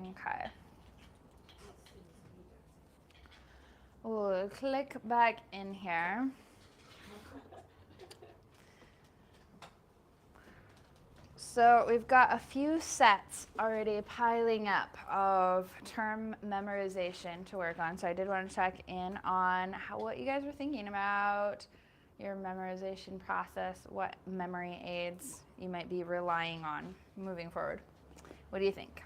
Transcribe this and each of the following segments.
Okay. We'll click back in here. So we've got a few sets already piling up of term memorization to work on. So I did want to check in on what you guys were thinking about your memorization process, what memory aids you might be relying on moving forward. What do you think?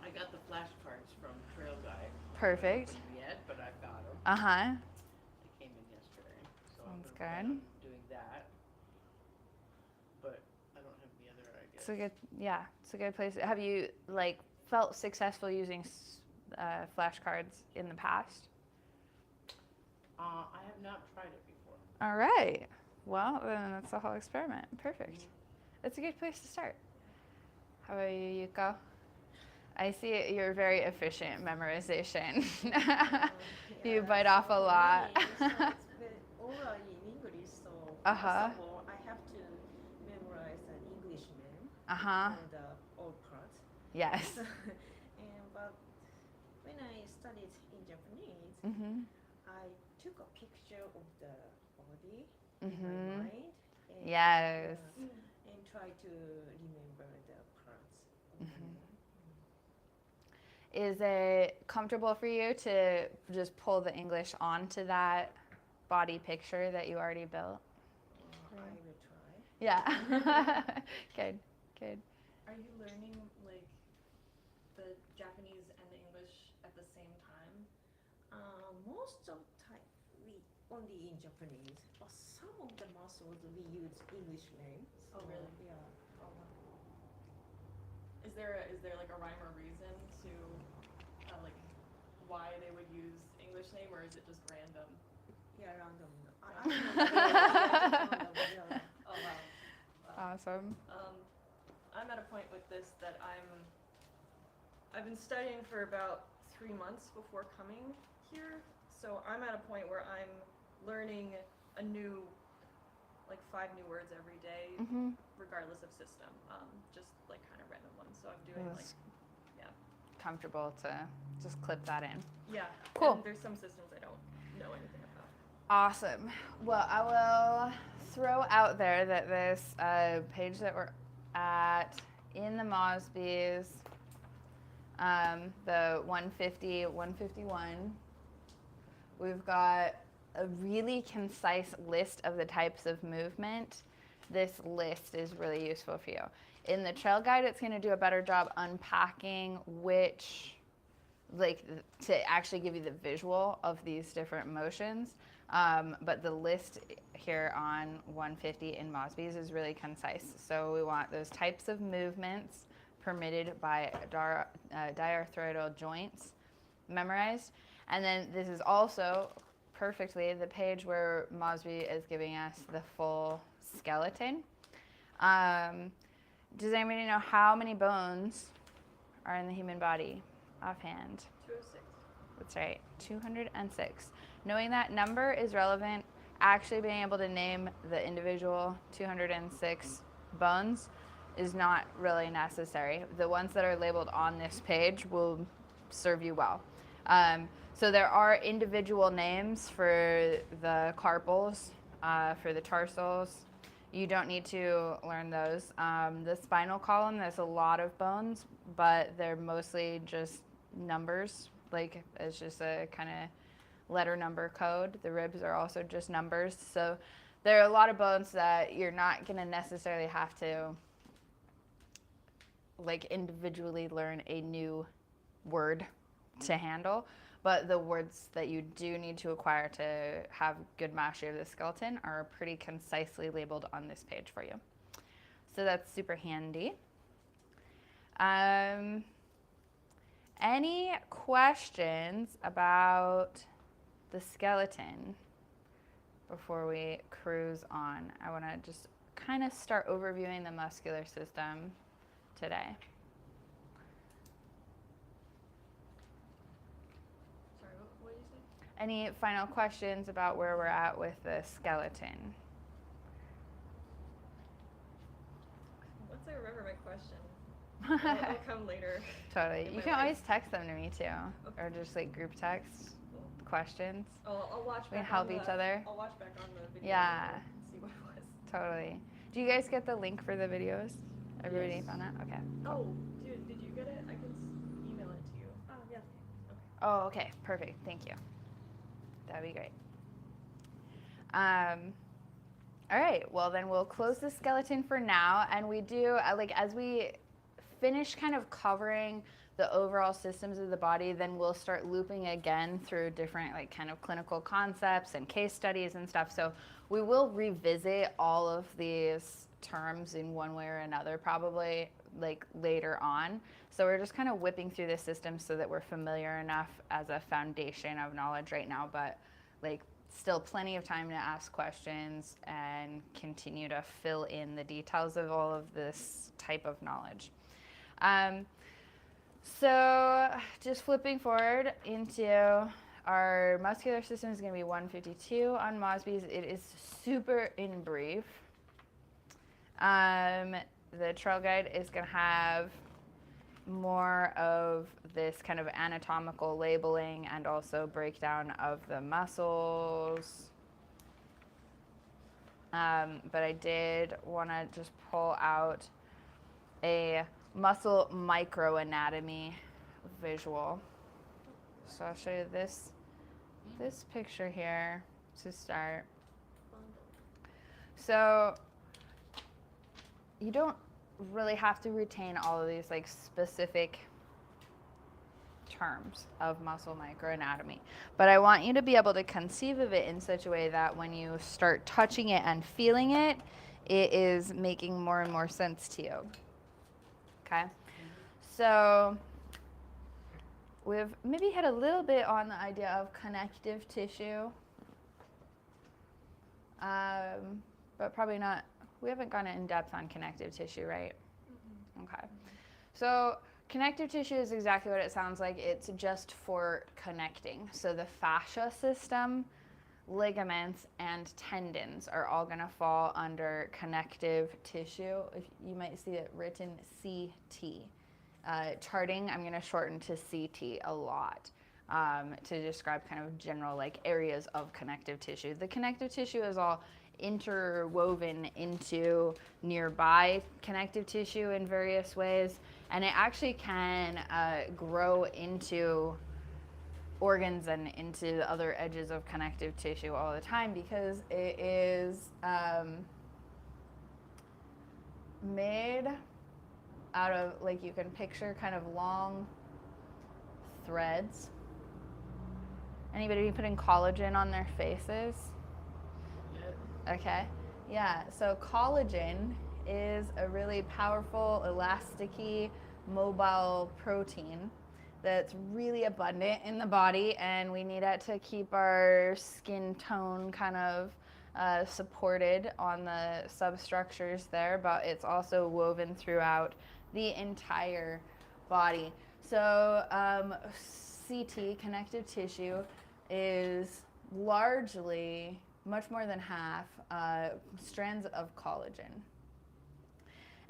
I got the flashcards from Trail Guide. Perfect. I haven't opened them yet, but I've got them. Uh-huh. They came in yesterday, so Sounds I'm good. doing that. But I don't have the other, I guess. It's a good, yeah, it's a good place. Have you felt successful using flashcards in the past? I have not tried it before. All right. Well, then that's the whole experiment. Perfect. It's a good place to start. How about you, Yuko? I see it, you're very efficient memorization. You bite off a lot. It's oral in English, so first of all, I have to memorize an English name and all parts. Yes. But when I studied in Japanese, I took a picture of the body in my mind. And, Yes. And try to remember the parts of the name. Is it comfortable for you to just pull the English onto that body picture that you already built? I will try. Yeah. Good, good. Are you learning the Japanese and the English at the same time? Most of the time we only in Japanese, but some of the muscles we use English names. Oh, really? Yeah. Oh, wow. Is there a rhyme or reason to why they would use English name, or is it just random? Yeah, random. Random, yeah. Oh, wow. Awesome. I'm at a point with this that I've been studying for about 3 months before coming here, so I'm at a point where I'm learning a new, 5 new words every day, regardless of system, just kind of random ones. So I'm doing comfortable to just clip that in. Yeah. Cool. And there's some systems I don't know anything about. Awesome. Well, I will throw out there that this page that we're at in the Mosby's, the 150, 151, we've got a really concise list of the types of movement. This list is really useful for you. In the trail guide, it's going to do a better job unpacking which, to actually give you the visual of these different motions. But the list here on 150 in Mosby's is really concise. So we want those types of movements permitted by diarthroidal joints memorized. And then this is also perfectly the page where Mosby is giving us the full skeleton. Does anybody know how many bones are in the human body offhand? 206. That's right, 206. Knowing that number is relevant. Actually being able to name the individual 206 bones is not really necessary. The ones that are labeled on this page will serve you well. So there are individual names for the carpals, for the tarsals. You don't need to learn those. The spinal column, there's a lot of bones, but they're mostly just numbers. It's just a kind of letter number code. The ribs are also just numbers. So there are a lot of bones that you're not going to necessarily have to individually learn a new word to handle. But the words that you do need to acquire to have good mastery of the skeleton are pretty concisely labeled on this page for you. So that's super handy. Any questions about the skeleton before we cruise on? I want to just kind of start overviewing the muscular system today. What did you say? Any final questions about where we're at with the skeleton? Once I remember my question. I'll come later. Totally. in You my can life. always text them to me too, Okay. or just like group text questions. I'll watch We can back help on each the, other. I'll watch back on the video Yeah. later and see what it was. Totally. Do you guys get the link for the videos? Everybody Yes. found it? Okay. Oh, did you get it? I can email it to you. Oh, yeah. Oh, okay. Perfect. Thank you. That'd be great. All right. Well, then we'll close the skeleton for now, and we do like as we finish kind of covering the overall systems of the body, then we'll start looping again through different like kind of clinical concepts and case studies and stuff. So we will revisit all of these terms in one way or another probably like later on. So we're just kind of whipping through the system so that we're familiar enough as a foundation of knowledge right now, but like still plenty of time to ask questions and continue to fill in the details of all of this type of knowledge. So just flipping forward into our muscular system is going to be 152 on Mosby's. It is super in brief. The trail guide is going to have more of this kind of anatomical labeling and also breakdown of the muscles. But I did want to just pull out a muscle microanatomy visual. So I'll show you this picture here to start. So you don't really have to retain all of these like specific terms of muscle microanatomy, but I want you to be able to conceive of it in such a way that when you start touching it and feeling it, it is making more and more sense to you. Okay, so we've maybe hit a little bit on the idea of connective tissue, but probably not. We haven't gone in depth on connective tissue, right? Mm-hmm. Okay. So connective tissue is exactly what it sounds like. It's just for connecting. So the fascia system, ligaments, and tendons are all going to fall under connective tissue. If you might see it written CT. Charting, I'm going to shorten to CT a lot to describe kind of general like areas of connective tissue. The connective tissue is all interwoven into nearby connective tissue in various ways, and it actually can grow into organs and into other edges of connective tissue all the time because it is made out of, like, you can picture kind of long threads. Anybody putting collagen on their faces? Okay, yeah, so collagen is a really powerful, elasticy, mobile protein that's really abundant in the body, and we need it to keep our skin tone kind of supported on the substructures there, but it's also woven throughout the entire body. So CT, connective tissue, is largely, much more than half, strands of collagen.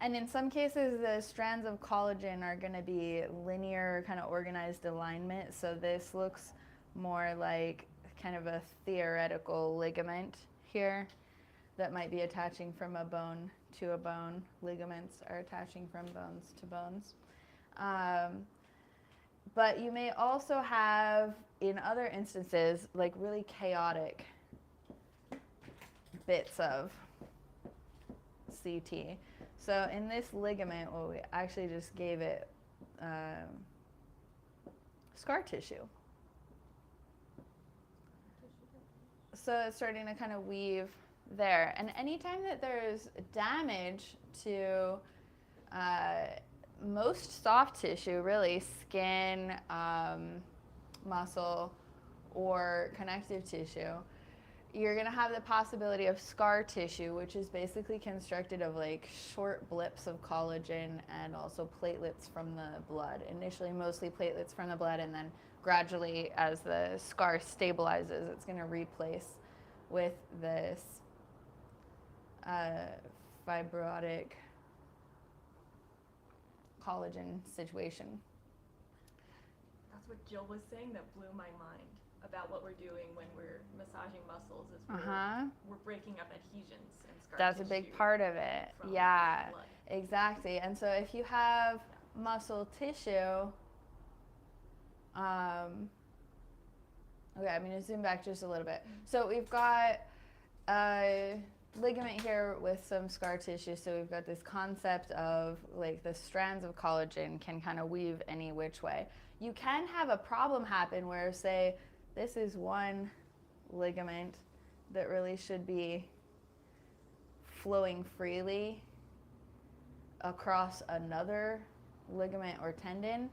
And in some cases, the strands of collagen are going to be linear, kind of organized alignment. So this looks more like kind of a theoretical ligament here that might be attaching from a bone to a bone. Ligaments are attaching from bones to bones. But you may also have, in other instances, like really chaotic bits of CT. So in this ligament, well, we actually just gave it scar tissue. So it's starting to kind of weave there. And anytime that there's damage to most soft tissue, really, skin, muscle, or connective tissue, you're going to have the possibility of scar tissue, which is basically constructed of like short blips of collagen and also platelets from the blood. Initially, mostly platelets from the blood, and then gradually, as the scar stabilizes, it's going to replace with this fibrotic collagen situation. That's what Jill was saying that blew my mind about what we're doing when we're massaging muscles is we're breaking up adhesions and scar That's a tissue big part of it. from Yeah, blood. exactly. And so if you have muscle tissue, okay, I'm going to zoom back just a little bit. So we've got a ligament here with some scar tissue. So we've got this concept of like the strands of collagen can kind of weave any which way. You can have a problem happen where, say, this is one ligament that really should be flowing freely across another ligament or tendon.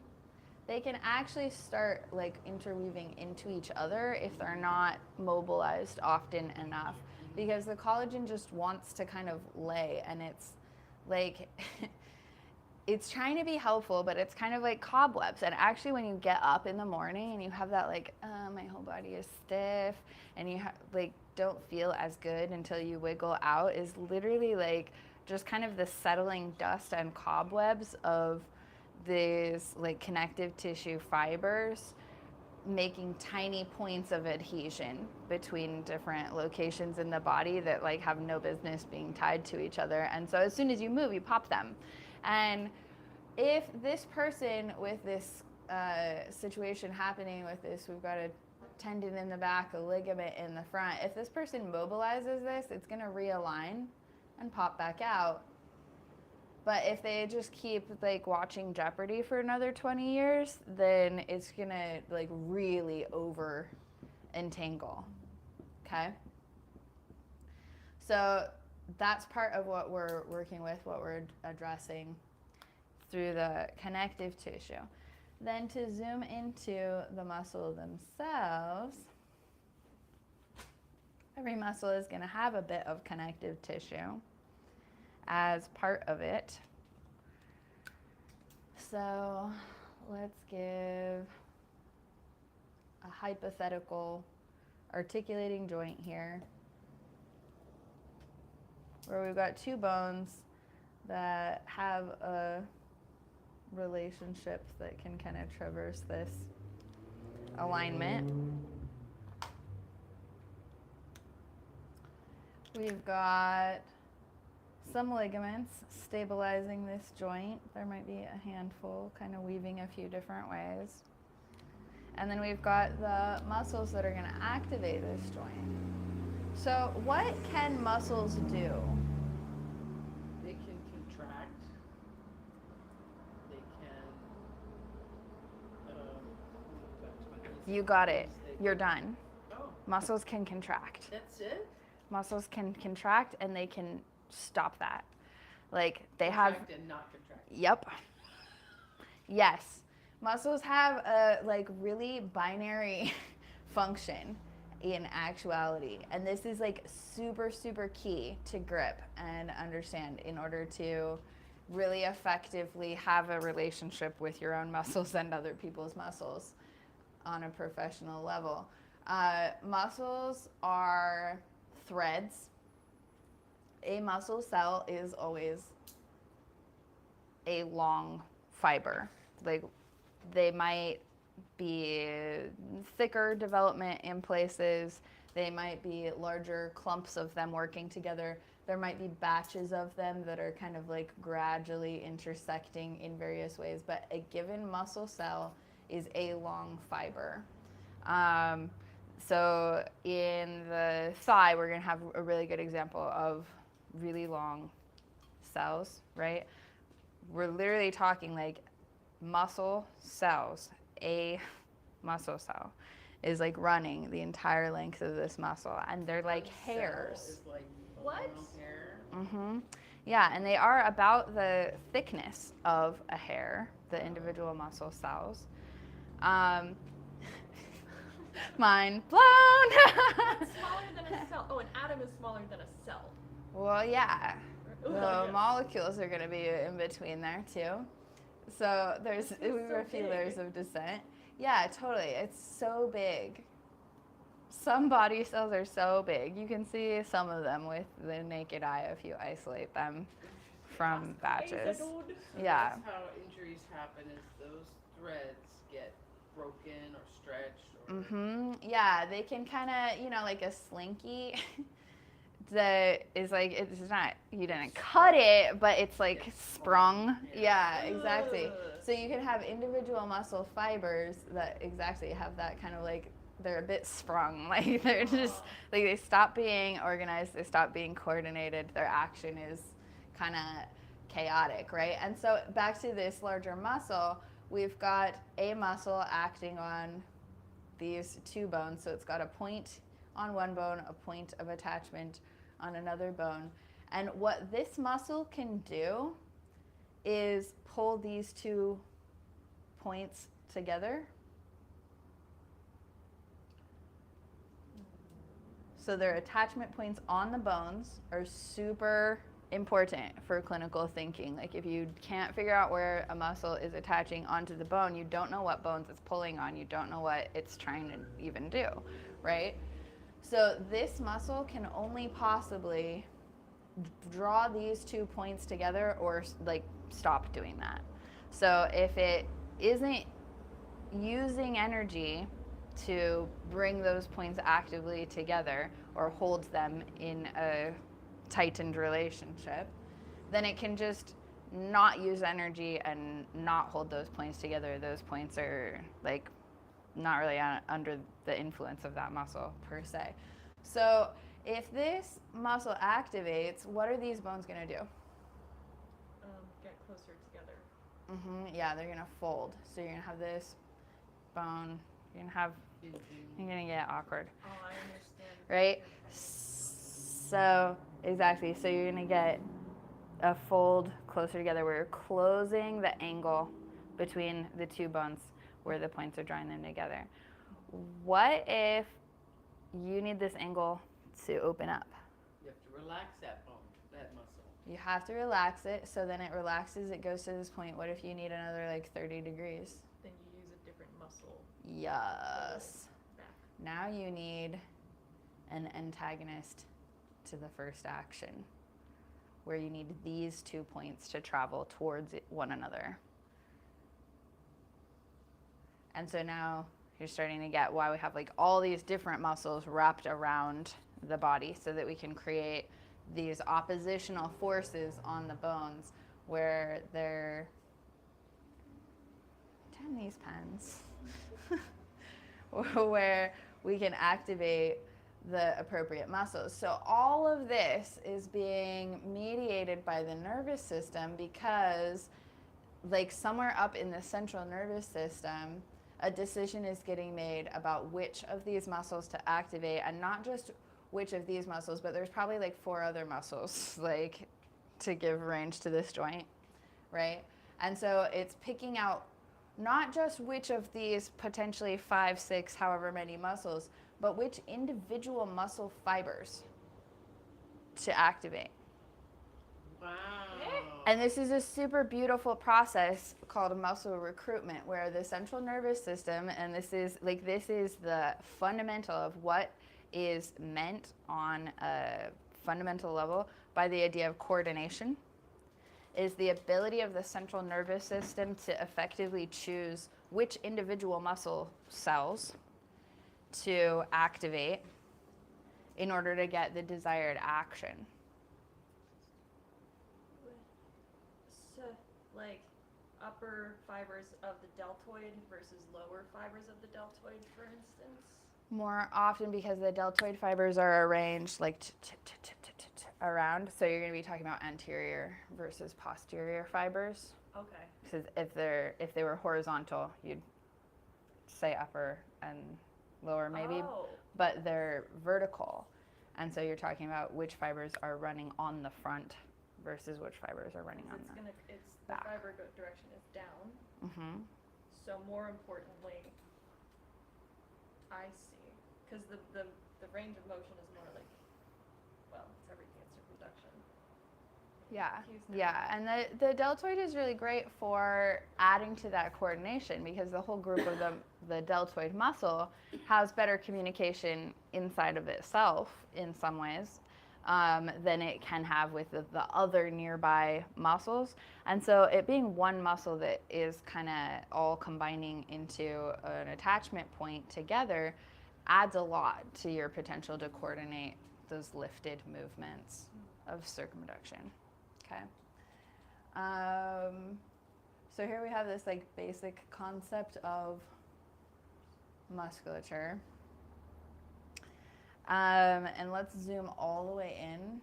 They can actually start like interweaving into each other if they're not mobilized often enough, because the collagen just wants to kind of lay, and it's like it's trying to be helpful, but it's kind of like cobwebs. And actually when you get up in the morning and you have that like, my whole body is stiff, and you like don't feel as good until you wiggle out, is literally like just kind of the settling dust and cobwebs of these like connective tissue fibers making tiny points of adhesion between different locations in the body that like have no business being tied to each other. And so as soon as you move, you pop them. And if this person with this situation happening with this, we've got a tendon in the back, a ligament in the front, if this person mobilizes this, it's going to realign and pop back out. But if they just keep like watching Jeopardy for another 20 years, then it's gonna like really over entangle. Okay? So that's part of what we're working with, what we're addressing through the connective tissue. Then to zoom into the muscle themselves, every muscle is gonna have a bit of connective tissue as part of it. So let's give a hypothetical articulating joint here where we've got two bones that have a relationship that can kind of traverse this alignment. We've got some ligaments stabilizing this joint. There might be a handful kind of weaving a few different ways. And then we've got the muscles that are going to activate this joint. So what can muscles do? They can contract. They can. You got it. You're done. Oh, Muscles can contract. that's it? Muscles can contract, and they can stop that. Like they Contract and not contract. Yep. Yes. Muscles have a like really binary function in actuality. And this is like super, super key to grip and understand in order to really effectively have a relationship with your own muscles and other people's muscles on a professional level. Muscles are threads. A muscle cell is always a long fiber. Like they might be thicker development in places. They might be larger clumps of them working together. There might be batches of them that are kind of like gradually intersecting in various ways, but a given muscle cell is a long fiber. So in the thigh, we're gonna have a really good example of really long cells, right? We're literally talking like muscle cells. A muscle cell is like running the entire length of this muscle, and they're like hairs. Cell is like a What? long hair. Mm-hmm. Yeah, and they are about the thickness of a hair, the individual muscle cells. Mind blown. Smaller than a cell. Oh, an atom is smaller than a cell. Well, yeah. Ooh, The yes. molecules are going to be in between there too. So there's This is we were a so few big. layers of descent. Yeah, totally. It's so big. Some body cells are so big. You can see some of them with the naked eye if you isolate them from batches. So Yeah. that's how injuries happen, is those threads get broken or stretched or Yeah, they can kind of, like a slinky that is like, it's not, you didn't cut it, but it's like sprung. Yeah, exactly. Ugh. So you can have individual muscle fibers that exactly have that kind of like, they're a bit sprung. Like they're just, like they stop being organized, they stop being coordinated, their action is kind of chaotic, right? And so back to this larger muscle, we've got a muscle acting on these two bones. So it's got a point on one bone, a point of attachment on another bone. And what this muscle can do is pull these two points together. So their attachment points on the bones are super important for clinical thinking. Like if you can't figure out where a muscle is attaching onto the bone, you don't know what bones it's pulling on, you don't know what it's trying to even do, right? So this muscle can only possibly draw these 2 points together or like stop doing that. So if it isn't using energy to bring those points actively together or hold them in a tightened relationship, then it can just not use energy and not hold those points together. Those points are like not really under the influence of that muscle per se. So if this muscle activates, what are these bones going to do? Get closer together. Yeah, they're going to fold. So you're going to have this bone, you're going to get awkward. Oh, I understand. Right? So, exactly. So you're going to get a fold closer together where you're closing the angle between the two bones where the points are drawing them together. What if you need this angle to open up? you have to relax that bone, that muscle. You have to relax it, so then it relaxes, it goes to this point. What if you need another like 30 degrees? Then you use a different muscle. Yes. Back. Now you need an antagonist to the first action, where you need these 2 points to travel towards one another. And so now you're starting to get why we have like all these different muscles wrapped around the body so that we can create these oppositional forces on the bones where they're, damn these pens, where we can activate the appropriate muscles. So all of this is being mediated by the nervous system because like somewhere up in the central nervous system, a decision is getting made about which of these muscles to activate, and not just which of these muscles, but there's probably like 4 other muscles like to give range to this joint, right? And so it's picking out not just which of these potentially 5, 6, however many muscles, but which individual muscle fibers to activate. Wow. And this is a super beautiful process called muscle recruitment, where the central nervous system, and this is the fundamental of what is meant on a fundamental level by the idea of coordination, is the ability of the central nervous system to effectively choose which individual muscle cells to activate in order to get the desired action. So, like upper fibers of the deltoid versus lower fibers of the deltoid, for instance? More often because the deltoid fibers are arranged like around, so you're going to be talking about anterior versus posterior fibers. Okay. Because if they were horizontal, you'd say upper and lower maybe, Oh. but they're vertical, and so you're talking about which fibers are running on the front versus which fibers are running on the The back. fiber direction is down. Mm-hmm. So more importantly, I see, because the range of motion is more like, well, it's everything. It's circumduction. Yeah, Houston. yeah, and the deltoid is really great for adding to that coordination because the whole group of the deltoid muscle has better communication inside of itself in some ways than it can have with the other nearby muscles. And so it being one muscle that is kind of all combining into an attachment point together adds a lot to your potential to coordinate those lifted movements of circumduction. Okay. So here we have this like basic concept of musculature. And let's zoom all the way in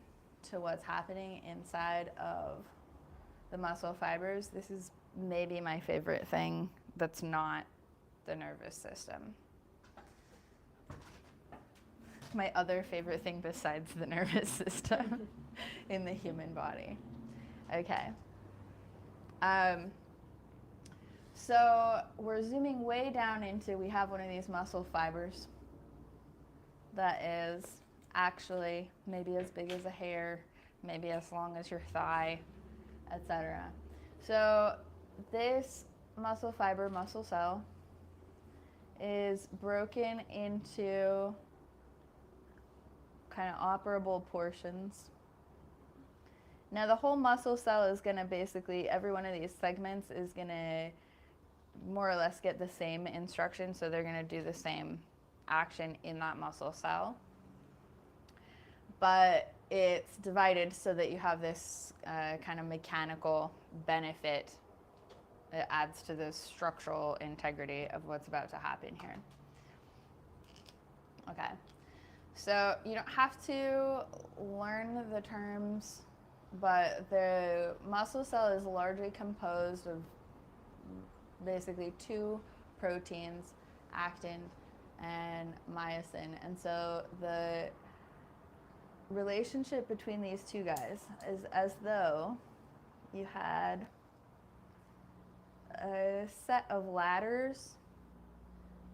to what's happening inside of the muscle fibers. This is maybe my favorite thing that's not the nervous system. My other favorite thing besides the nervous system in the human body. Okay. So we're zooming way down into, we have one of these muscle fibers that is actually maybe as big as a hair, maybe as long as your thigh, etc. So this muscle fiber, muscle cell, is broken into kind of operable portions. Now the whole muscle cell is going to basically, every one of these segments is going to more or less get the same instruction, so they're going to do the same action in that muscle cell. But it's divided so that you have this kind of mechanical benefit. It adds to the structural integrity of what's about to happen here. Okay. So you don't have to learn the terms, but the muscle cell is largely composed of basically two proteins, actin and myosin. And so the relationship between these two guys is as though you had a set of ladders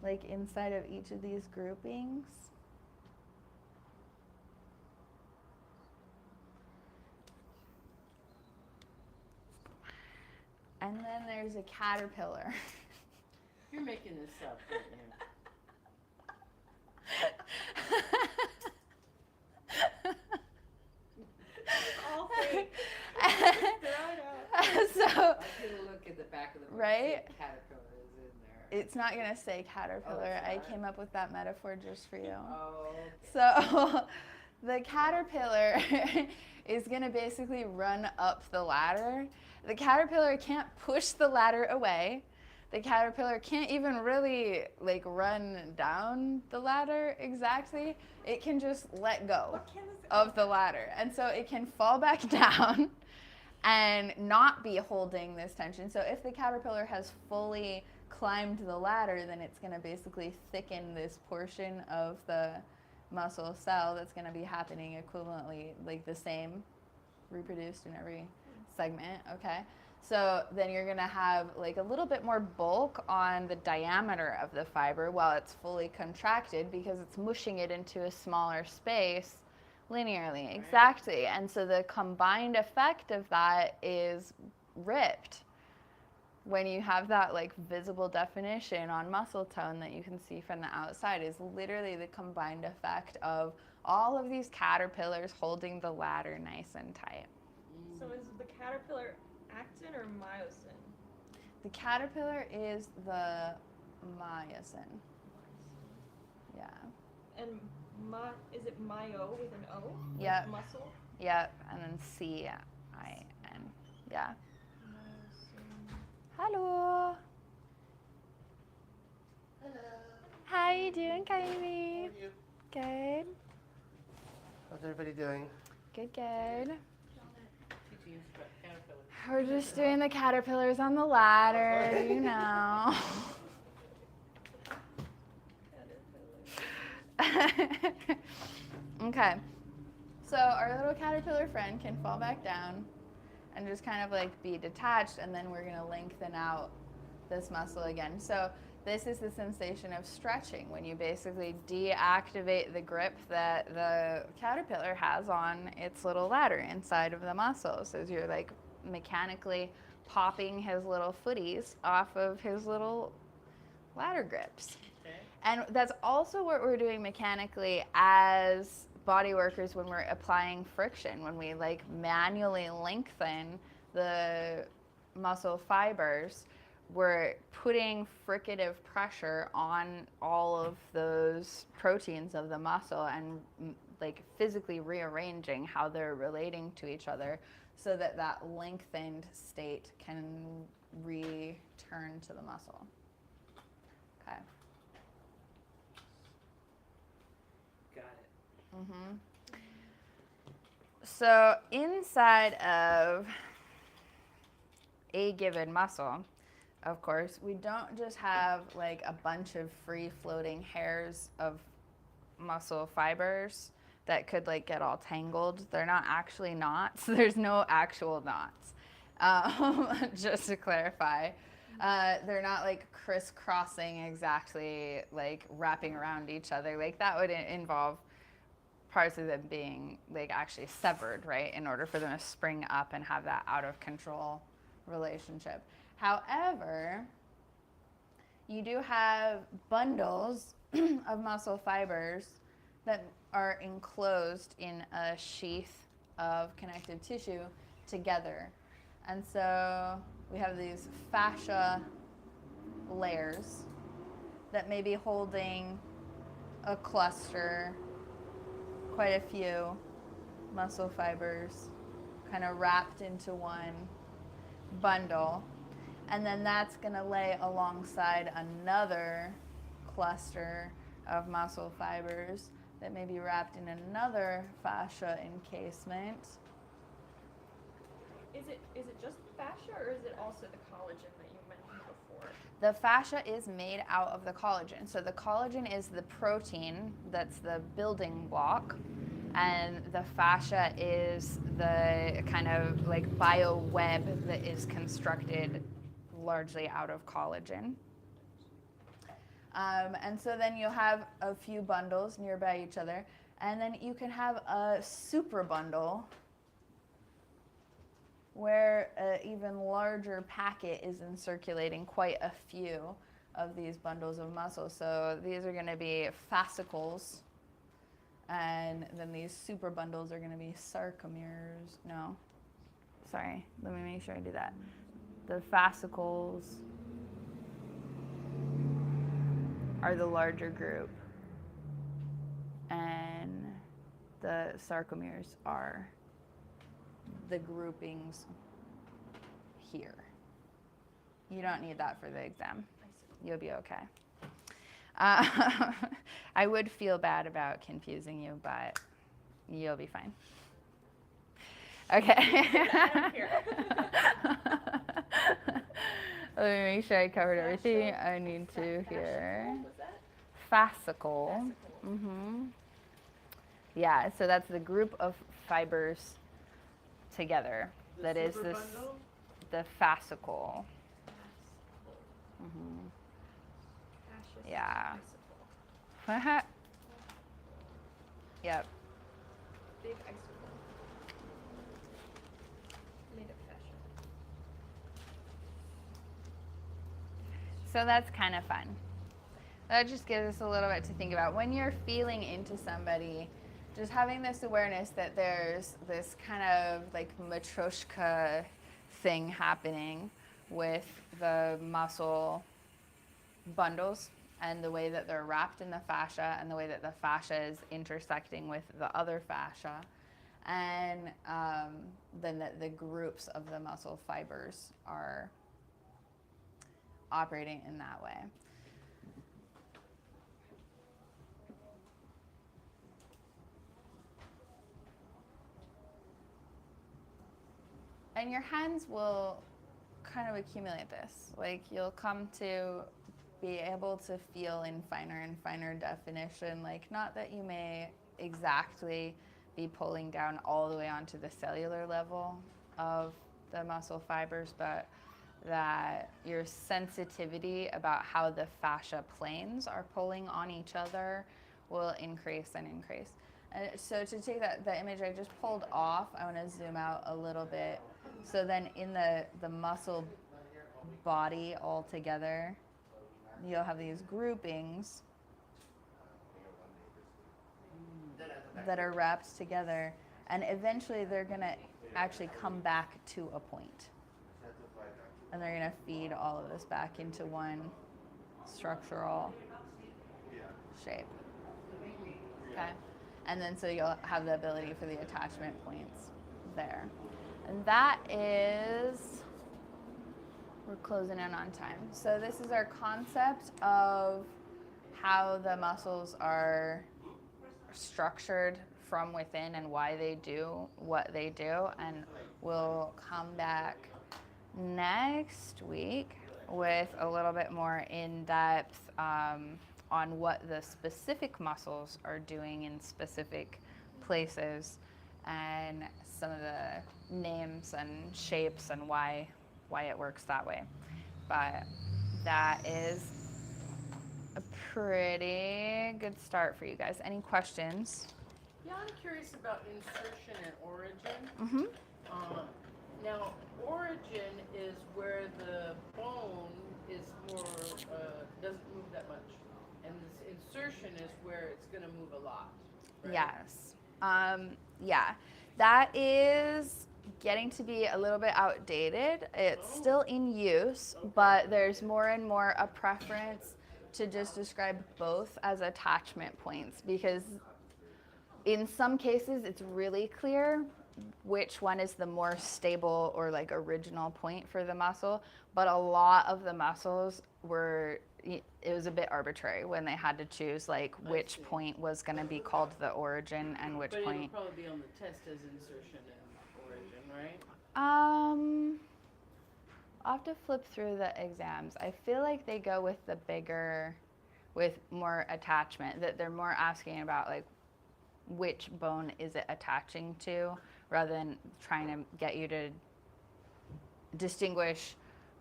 like inside of each of these groupings. And then there's a caterpillar. You're making this up, aren't you? All fake. So, I get a look at the back of the book. Right? Caterpillar is in there. it's not going to say caterpillar. Oh, I it's not? came up with that metaphor just for you. Oh, okay. So the caterpillar is going to basically run up the ladder. The caterpillar can't push the ladder away. The caterpillar can't even really like run down the ladder exactly. It can just let go of the ladder. And so it can fall back down and not be holding this tension. So if the caterpillar has fully climbed the ladder, then it's going to basically thicken this portion of the muscle cell that's going to be happening equivalently, like the same, reproduced in every segment, okay? So then you're going to have like a little bit more bulk on the diameter of the fiber while it's fully contracted because it's mushing it into a smaller space linearly. Right. Exactly. And so the combined effect of that is ripped. When you have that like visible definition on muscle tone that you can see from the outside is literally the combined effect of all of these caterpillars holding the ladder nice and tight. So is the caterpillar actin or myosin? The caterpillar is the myosin. Yeah. And is it myo with an O? Yep. Like muscle? Yep. And then C-I-N. Yeah. Myosin. Hello. Hello. How you doing, How Kylie? are you? Good. How's everybody doing? Good. Teaching us about caterpillars. We're just doing the caterpillars on the ladder, you know. Okay. So our little caterpillar friend can fall back down and just kind of like be detached, and then we're going to lengthen out this muscle again. So this is the sensation of stretching when you basically deactivate the grip that the caterpillar has on its little ladder inside of the muscle. So as you're like mechanically popping his little footies off of his little ladder grips. Okay. And that's also what we're doing mechanically as body workers when we're applying friction, when we like manually lengthen the muscle fibers, we're putting fricative pressure on all of those proteins of the muscle and like physically rearranging how they're relating to each other so that that lengthened state can return to the muscle. Okay. Got it. Mm-hmm. So inside of a given muscle, of course, we don't just have like a bunch of free floating hairs of muscle fibers that could like get all tangled. They're not actually knots. There's no actual knots. Just to clarify, they're not like crisscrossing exactly, like wrapping around each other. Like that would involve parts of them being like actually severed, right, in order for them to spring up and have that out of control relationship. However, you do have bundles of muscle fibers that are enclosed in a sheath of connective tissue together. And so we have these fascia layers that may be holding a cluster, quite a few muscle fibers kind of wrapped into one bundle. And then that's going to lay alongside another cluster of muscle fibers that may be wrapped in another fascia encasement. Is it just fascia, or is it also the collagen that you mentioned before? The fascia is made out of the collagen. So the collagen is the protein that's the building block, and the fascia is the kind of like bioweb that is constructed largely out of collagen. And so then you'll have a few bundles nearby each other, and then you can have a super bundle where an even larger packet is in circulating, quite a few of these bundles of muscle. So these are going to be fascicles, and then these super bundles are going to be sarcomeres. No, sorry, let me make sure I do that. The fascicles are the larger group, and the sarcomeres are the groupings here. You don't need that for the exam. You'll be okay. I would feel bad about confusing you, but you'll be fine. Okay. I don't care. Let me make sure I covered Fascia. everything I need to here. What was that? Fascicle. Fascicle. Mm-hmm. Yeah, so that's the group of fibers together. The That is super this, bundle? the fascicle. Mm-hmm. Fascia. Yeah. Icicle. Yep. Big icicle. Made of fascia. So that's kind of fun. That just gives us a little bit to think about. When you're feeling into somebody, just having this awareness that there's this kind of like matryoshka thing happening with the muscle bundles and the way that they're wrapped in the fascia and the way that the fascia is intersecting with the other fascia, and then the groups of the muscle fibers are operating in that way. And your hands will kind of accumulate this. Like you'll come to be able to feel in finer and finer definition, like not that you may exactly be pulling down all the way onto the cellular level of the muscle fibers, but that your sensitivity about how the fascia planes are pulling on each other will increase and increase. And so to take the image I just pulled off, I want to zoom out a little bit. So then in the muscle body all together, you'll have these groupings that are wrapped together, and eventually they're going to actually come back to a point. And they're going to feed all of this back into one structural shape. Okay? And then so you'll have the ability for the attachment points there. And that is, we're closing in on time. So this is our concept of how the muscles are structured from within and why they do what they do. And we'll come back next week with a little bit more in-depth on what the specific muscles are doing in specific places and some of the names and shapes and why it works that way. But that is a pretty good start for you guys. Any questions? Yeah, I'm curious about insertion and origin. Mm-hmm. Now, origin is where the bone is more, doesn't move that much. And this insertion is where it's going to move a lot. Right? Yes. Yeah. That is getting to be a little bit outdated. It's still in use, but there's more and more a preference to just describe both as attachment points, because in some cases it's really clear which one is the more stable or like original point for the muscle, but a lot of the muscles were, it was a bit arbitrary when they had to choose like which point was going to be called the origin and which but point. It'll probably be on the test as insertion and origin, right? I'll have to flip through the exams. I feel like they go with the bigger, with more attachment, that they're more asking about like which bone is it attaching to, rather than trying to get you to distinguish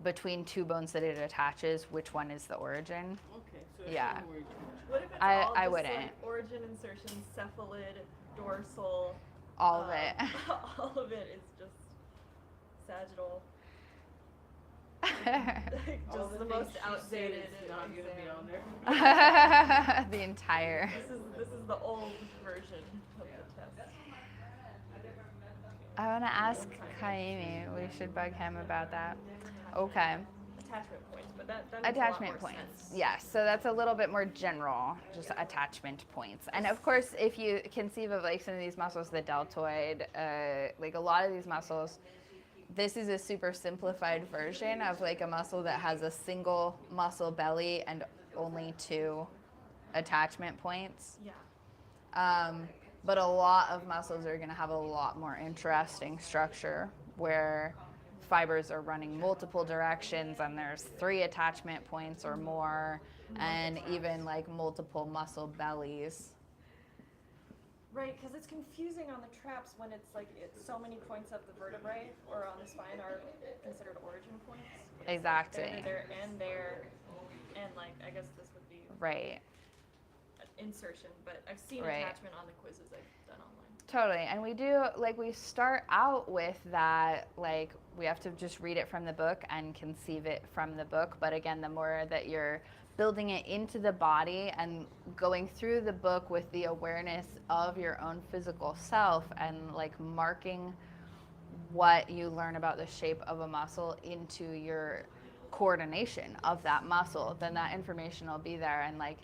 between two bones that it attaches, which one is the origin. Okay, so I Yeah. shouldn't worry too much. What if it's I all just wouldn't. like origin, insertion, cephalid, dorsal? All of it. All of it is just sagittal. All Just the the things most she said outdated is not going to be on exam. there. The entire. This is the old version of the test. I want to ask Kaimi. We should bug him about that. Okay. Attachment points, but that makes a lot Attachment more points. sense. Yes, so that's a little bit more general, just attachment points. And of course, if you conceive of like some of these muscles, the deltoid, like a lot of these muscles, this is a super simplified version of like a muscle that has a single muscle belly and only two attachment points. Yeah. But a lot of muscles are going to have a lot more interesting structure where fibers are running multiple directions and there's 3 attachment points or more, and even like multiple muscle bellies. Right, because it's confusing on the traps when it's like so many points of the vertebrae or on the spine are considered origin points. Exactly. There, and like I guess this would be Right. insertion, but I've seen Right. attachment on the quizzes I've done online. Totally. And we do, like, we start out with that, like, we have to just read it from the book and conceive it from the book. But again, the more that you're building it into the body and going through the book with the awareness of your own physical self and, like, marking what you learn about the shape of a muscle into your coordination of that muscle, then that information will be there. And, like,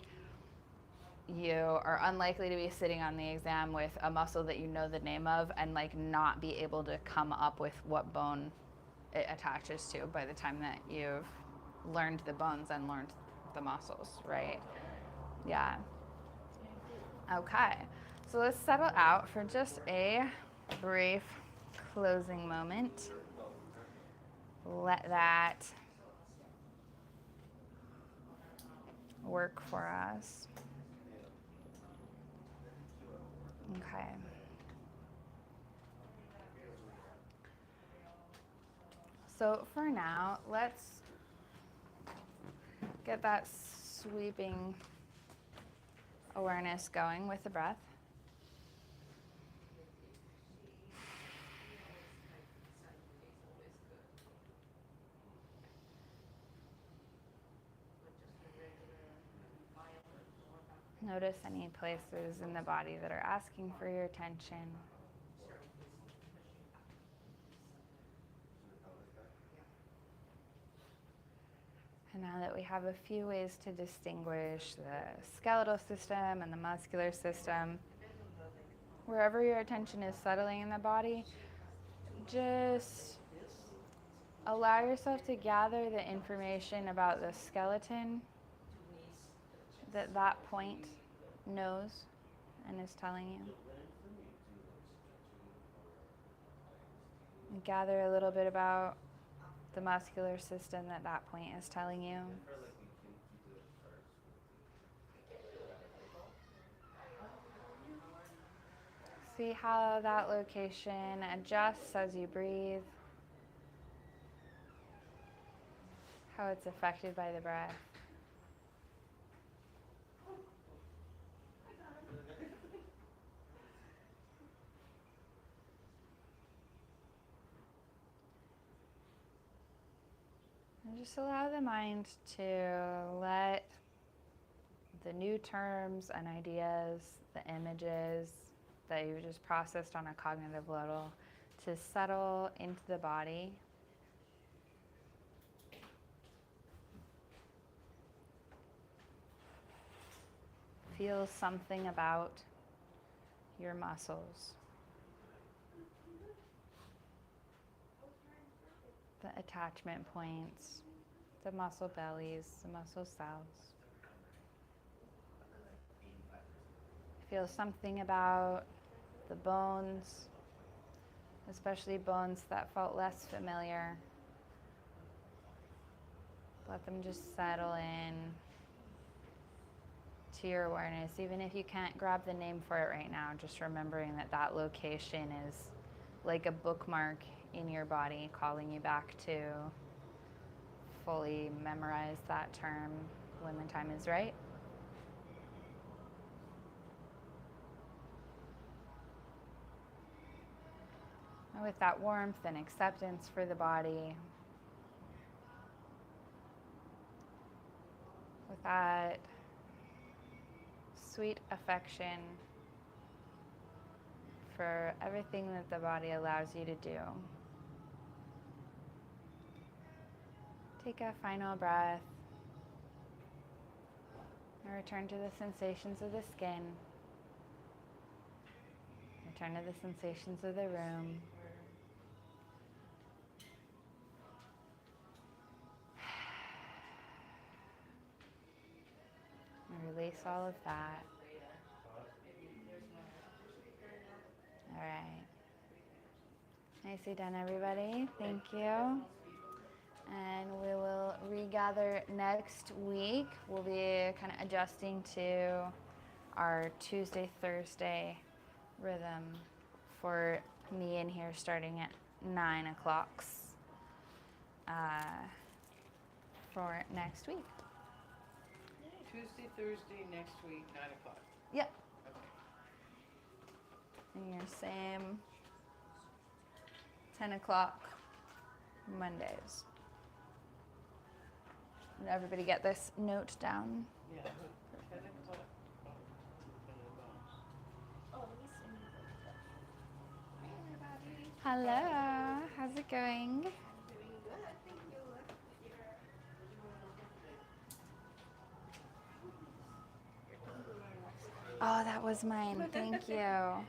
you are unlikely to be sitting on the exam with a muscle that you know the name of and like not be able to come up with what bone it attaches to by the time that you've learned the bones and learned the muscles, right? Yeah. Okay. So let's settle out for just a brief closing moment. Let that work for us. Okay. So for now, let's get that sweeping awareness going with the breath. Notice any places in the body that are asking for your attention. And now that we have a few ways to distinguish the skeletal system and the muscular system, wherever your attention is settling in the body, just allow yourself to gather the information about the skeleton that that point knows and is telling you. And gather a little bit about the muscular system that that point is telling you. See how that location adjusts as you breathe, how it's affected by the breath. And just allow the mind to let the new terms and ideas, the images that you've just processed on a cognitive level, to settle into the body. Feel something about your muscles. The attachment points, the muscle bellies, the muscle cells. Feel something about the bones, especially bones that felt less familiar. Let them just settle in to your awareness, even if you can't grab the name for it right now, just remembering that that location is like a bookmark in your body, calling you back to fully memorize that term when the time is right. And with that warmth and acceptance for the body, with that sweet affection for everything that the body allows you to do, take a final breath and return to the sensations of the skin. Return to the sensations of the room. And release all of that. All right. Nicely done, everybody. Thank you. And we will regather next week. We'll be kind of adjusting to our Tuesday, Thursday rhythm for me in here starting at 9 o'clock for next week. Tuesday, Thursday, next week, 9 o'clock. Yep. Okay. And your same 10 o'clock Mondays. Did everybody get this note down? Yeah, 10 o'clock. Oh, let me send you the. Hi, everybody. Hello, how's it going? I'm doing good. Thank you. Oh, that was mine. Thank you.